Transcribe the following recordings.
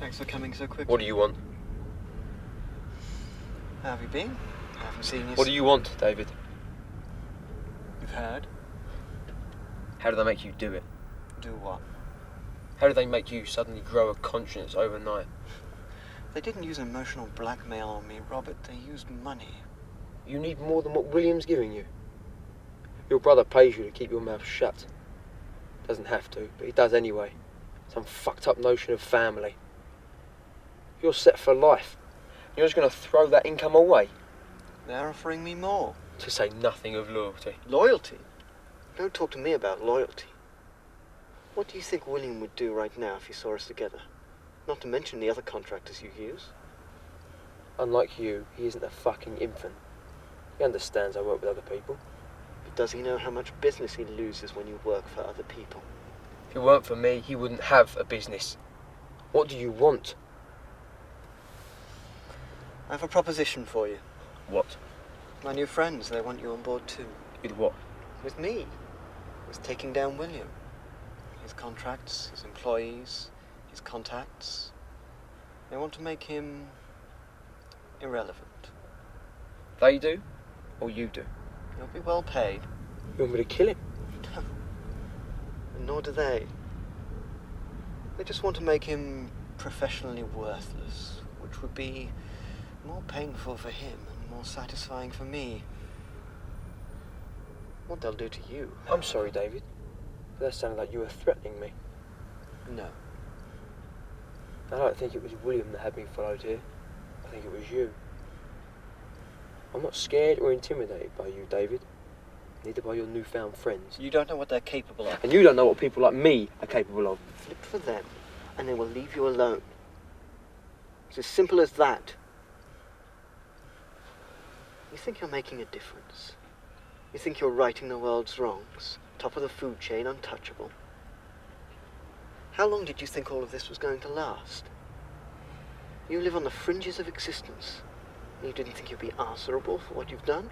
Thanks for coming so quickly. What do you want? How have you been? I haven't seen you. What do you want, David? You've heard? How do they make you do it? Do what? How do they make you suddenly grow a conscience overnight? They didn't use emotional blackmail on me, Robert. They used money. You need more than what William's giving you. Your brother pays you to keep your mouth shut. Doesn't have to, but he does anyway. Some fucked up notion of family. You're set for life. You're just going to throw that income away. They're offering me more. To say nothing of loyalty. Loyalty? Don't talk to me about loyalty. What do you think William would do right now if he saw us together? Not to mention the other contractors you use. Unlike you, he isn't a fucking infant. He understands I work with other people. But does he know how much business he loses when you work for other people? If it weren't for me, he wouldn't have a business. What do you want? I have a proposition for you. What? My new friends, they want you on board too. With what? With me. With taking down William. His contracts, his employees, his contacts. They want to make him irrelevant. They do? Or you do? He'll be well paid. You want me to kill him? No. And nor do they. They just want to make him professionally worthless, which would be more painful for him and more satisfying for me. What they'll do to you. I'm sorry, David. But that sounded like you were threatening me. No. I don't think it was William that had me followed here. I think it was you. I'm not scared or intimidated by you, David. Neither by your newfound friends. You don't know what they're capable of. And you don't know what people like me are capable of. Flip for them, and they will leave you alone. It's as simple as that. You think you're making a difference. You think you're righting the world's wrongs. Top of the food chain, untouchable. How long did you think all of this was going to last? You live on the fringes of existence. You didn't think you'd be answerable for what you've done?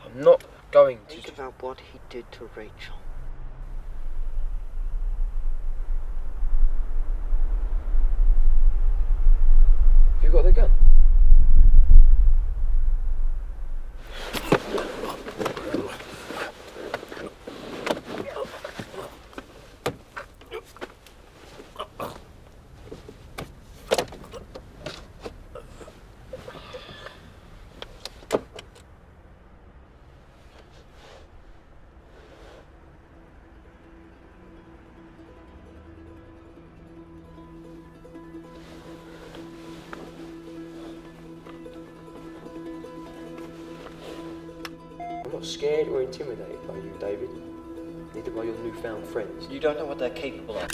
I'm not going to... Think about what he did to Rachel. Have you got the gun? I'm not scared or intimidated by you, David. Neither by your newfound friends. You don't know what they're capable of.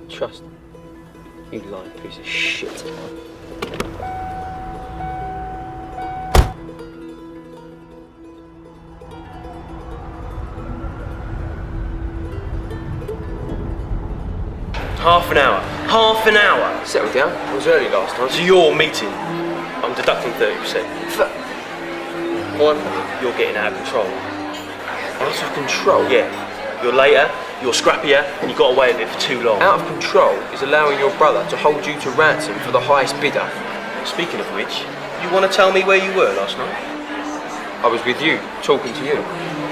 Trust me. You lying piece of shit. Half an hour. Half an hour! Settle down. I was early last time. To your meeting. I'm deducting 30%. One. You're getting out of control. Out of control? Yeah. You're later, you're scrappier, and you got away with it for too long. Out of control is allowing your brother to hold you to ransom for the highest bidder. Speaking of which, you want to tell me where you were last night? I was with you, talking to you.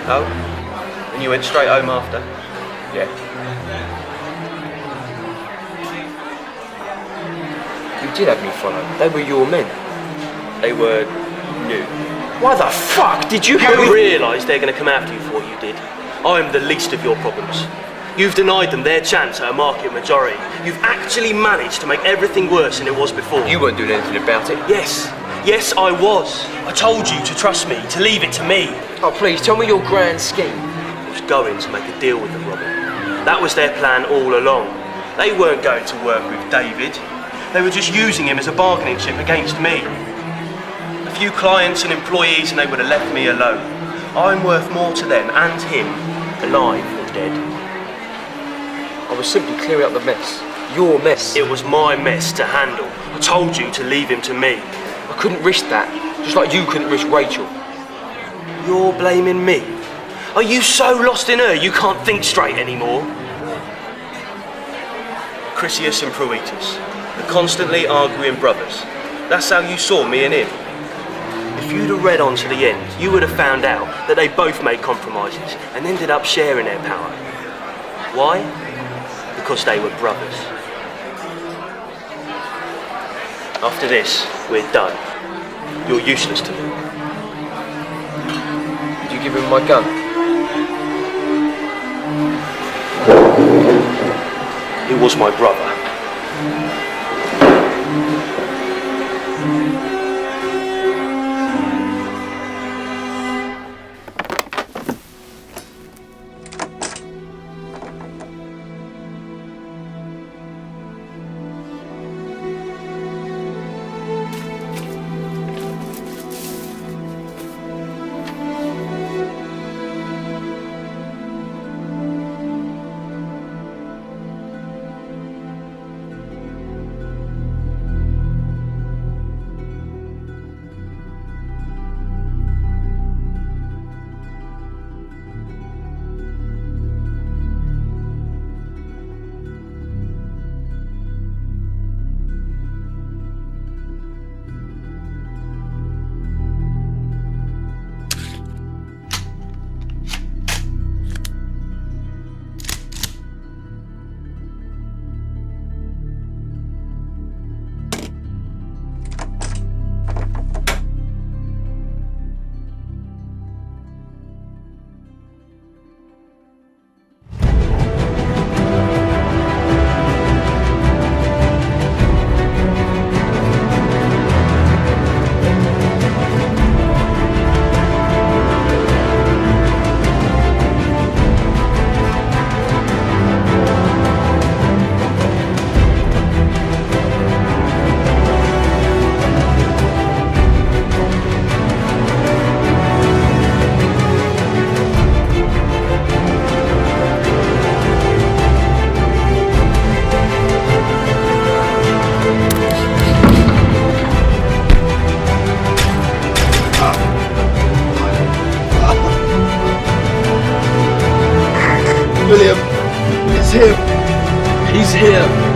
Oh? And you went straight home after? Yeah. You did have me followed. They were your men. They were new. Why the fuck did you You realise they're going to come after you for what you did? I'm the least of your problems. You've denied them their chance at a market majority. You've actually managed to make everything worse than it was before. You weren't doing anything about it. Yes. Yes, I was. I told you to trust me, to leave it to me. Oh, please, tell me your grand scheme. I was going to make a deal with them, Robert. That was their plan all along. They weren't going to work with David. They were just using him as a bargaining chip against me. A few clients and employees and they would have left me alone. I'm worth more to them and him, alive than dead. I was simply clearing up the mess. Your mess. It was my mess to handle. I told you to leave him to me. I couldn't risk that, just like you couldn't risk Rachel. You're blaming me? Are you so lost in her you can't think straight anymore? Chrysius and Proetus, the constantly arguing brothers. That's how you saw me and him. If you'd have read on to the end, you would have found out that they both made compromises and ended up sharing their power. Why? Because they were brothers. After this, we're done. You're useless to me. Did you give him my gun? He was my brother. William, it's him. He's here.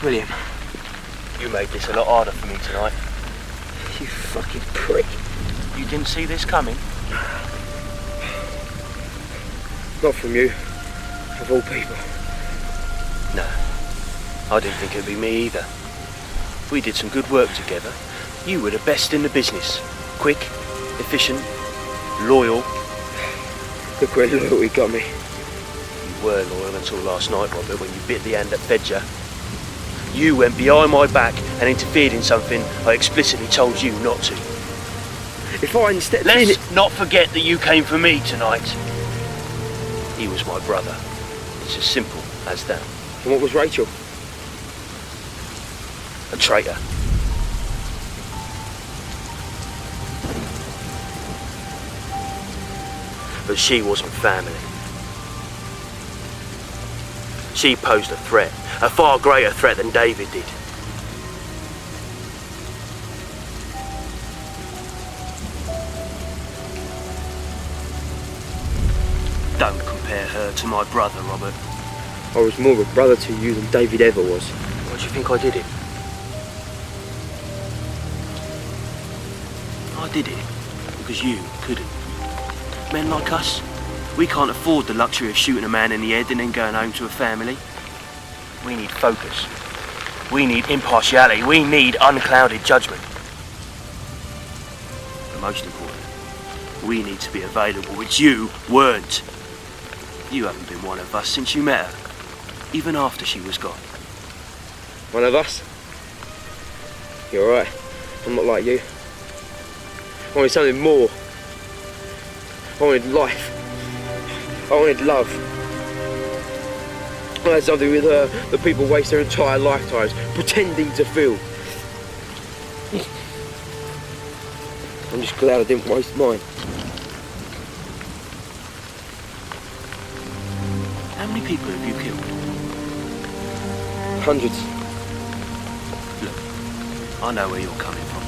William, You made this a lot harder for me tonight. you fucking prick. You didn't see this coming? Not from you, of all people. No, I didn't think it'd be me either. We did some good work together. You were the best in the business. Quick, efficient, loyal. Look where loyalty got me. You were loyal until last night, Robert, when you bit the hand that fed you. You went behind my back and interfered in something I explicitly told you not to. If I hadn't stepped in... Let's not forget that you came for me tonight. He was my brother. It's as simple as that. And what was Rachel? A traitor. But she wasn't family. She posed a threat, a far greater threat than David did. Don't compare her to my brother, Robert. I was more of a brother to you than David ever was. Why do you think I did it? I did it because you couldn't. Men like us, we can't afford the luxury of shooting a man in the head and then going home to a family. We need focus. We need impartiality. We need unclouded judgment. But most important, we need to be available, which you weren't. You haven't been one of us since you met her, even after she was gone. One of us? You're right. I'm not like you. I wanted something more. I wanted life. I wanted love. I had something with her that people waste their entire lifetimes pretending to feel. I'm just glad I didn't waste mine. How many people have you killed? Hundreds. Look, I know where you're coming from.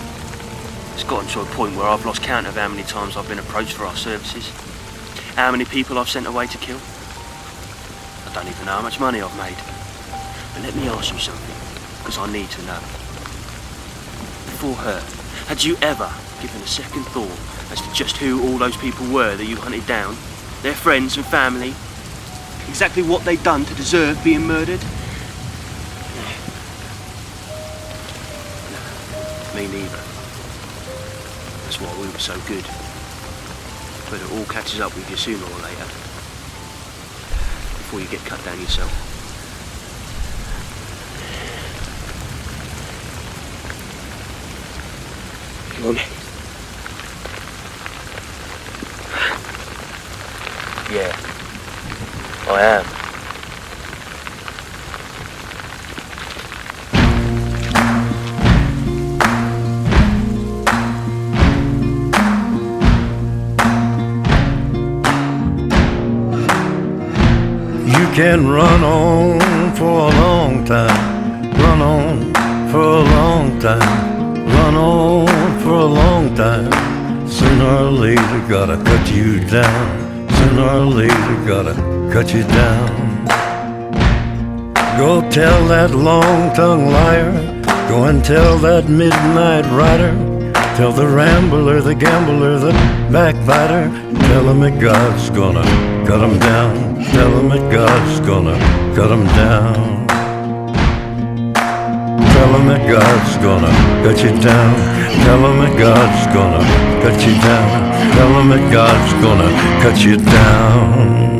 It's gotten to a point where I've lost count of how many times I've been approached for our services. How many people I've sent away to kill. I don't even know how much money I've made. But let me ask you something, because I need to know. Before her, had you ever given a second thought as to just who all those people were that you hunted down? Their friends and family? Exactly what they'd done to deserve being murdered? No, me neither. That's why we were so good. But it all catches up with you sooner or later. Before you get cut down yourself. You want me? Yeah, I am. You can run on for a long time, run on for a long time, run on for a long time. Sooner or later gotta cut you down, sooner or later gotta cut you down. Go tell that long-tongued liar, go and tell that midnight rider, tell the rambler, the gambler, the backbiter, tell him that God's gonna cut him down, tell him that God's gonna cut him down. Tell him that God's gonna cut you down, tell him that God's gonna cut you down, tell him that God's gonna cut you down.